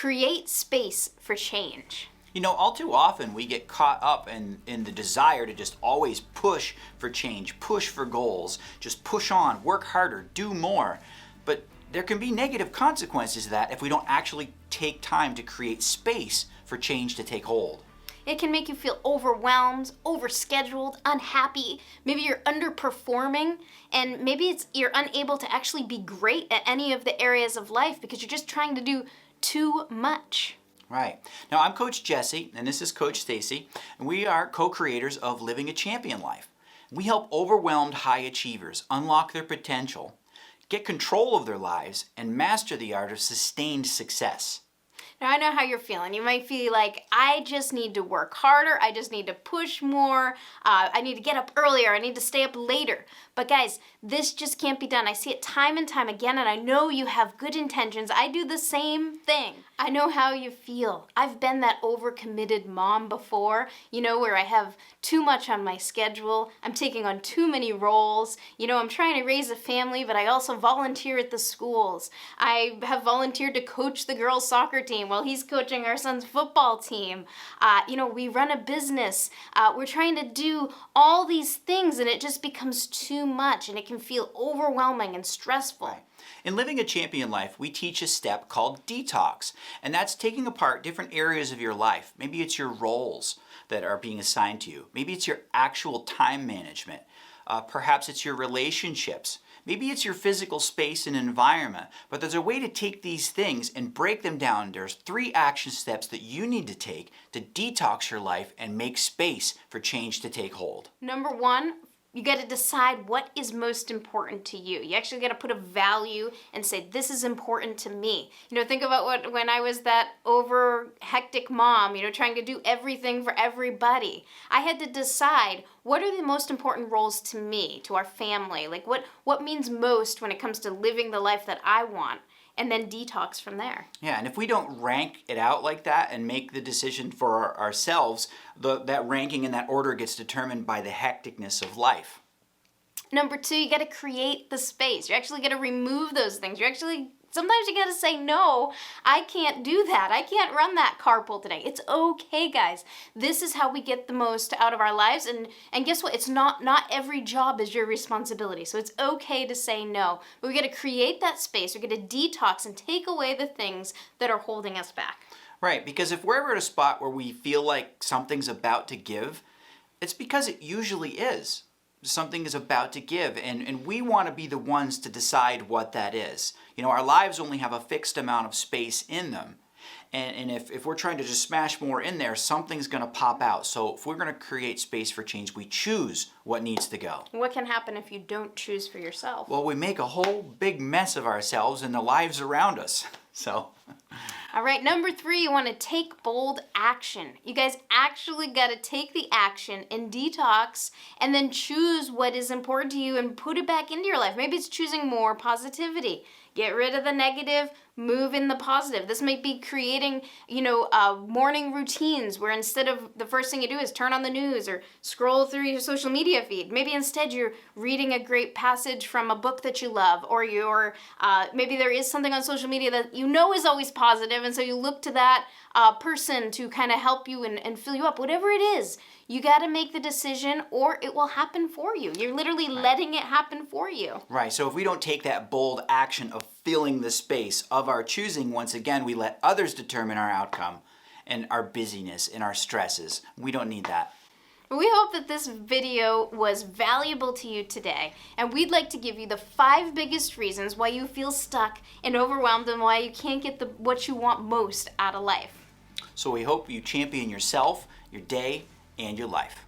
create space for change. You know, all too often we get caught up in the desire to just always push for change, push for goals, just push on, work harder, do more. But there can be negative consequences to that if we don't actually take time to create space for change to take hold. It can make you feel overwhelmed, overscheduled, unhappy. Maybe you're underperforming, and maybe you're unable to actually be great at any of the areas of life because you're just trying to do too much. Right. Now, I'm Coach Jesse, and this is Coach Stacy, and we are co-creators of Living a Champion Life. We help overwhelmed high achievers unlock their potential, get control of their lives, and master the art of sustained success. Now, I know how you're feeling. You might feel like, I just need to work harder. I just need to push more. I need to get up earlier. I need to stay up later. But guys, this just can't be done. I see it time and time again, and I know you have good intentions. I do the same thing. I know how you feel. I've been that overcommitted mom before, where I have too much on my schedule. I'm taking on too many roles. I'm trying to raise a family, but I also volunteer at the schools. I have volunteered to coach the girls' soccer team while he's coaching our son's football team. We run a business. We're trying to do all these things, and it just becomes too much, and it can feel overwhelming and stressful. Right. In Living a Champion Life, we teach a step called detox, and that's taking apart different areas of your life. Maybe it's your roles that are being assigned to you. Maybe it's your actual time management. Perhaps it's your relationships. Maybe it's your physical space and environment. But there's a way to take these things and break them down. There's 3 action steps that you need to take to detox your life and make space for change to take hold. Number 1, you got to decide what is most important to you. You actually got to put a value and say, this is important to me. Think about when I was that over hectic mom, trying to do everything for everybody. I had to decide, what are the most important roles to me, to our family? Like what means most when it comes to living the life that I want? And then detox from there. Yeah, and if we don't rank it out like that and make the decision for ourselves, that ranking and that order gets determined by the hecticness of life. Number 2, you got to create the space. You actually got to remove those things. Sometimes you got to say, no, I can't do that. I can't run that carpool today. It's okay, guys. This is how we get the most out of our lives. And guess what? It's not every job is your responsibility. So it's okay to say no. But we got to create that space. We got to detox and take away the things that are holding us back. Right, because if we're ever at a spot where we feel like something's about to give, it's because it usually is. Something is about to give, and we want to be the ones to decide what that is. Our lives only have a fixed amount of space in them, and if we're trying to just smash more in there, something's going to pop out. So if we're going to create space for change, we choose what needs to go. What can happen if you don't choose for yourself? Well, we make a whole big mess of ourselves and the lives around us. So... All right, number 3, you want to take bold action. You guys actually got to take the action and detox and then choose what is important to you and put it back into your life. Maybe it's choosing more positivity. Get rid of the negative, move in the positive. This might be creating, morning routines where instead of the first thing you do is turn on the news or scroll through your social media feed. Maybe instead you're reading a great passage from a book that you love, or maybe there is something on social media that is always positive, and so you look to that person to kind of help you and fill you up. Whatever it is, you got to make the decision or it will happen for you. You're literally letting it happen for you. Right, so if we don't take that bold action of filling the space of our choosing, once again, we let others determine our outcome and our busyness and our stresses. We don't need that. We hope that this video was valuable to you today, and we'd like to give you the 5 biggest reasons why you feel stuck and overwhelmed and why you can't get what you want most out of life. So we hope you champion yourself, your day, and your life.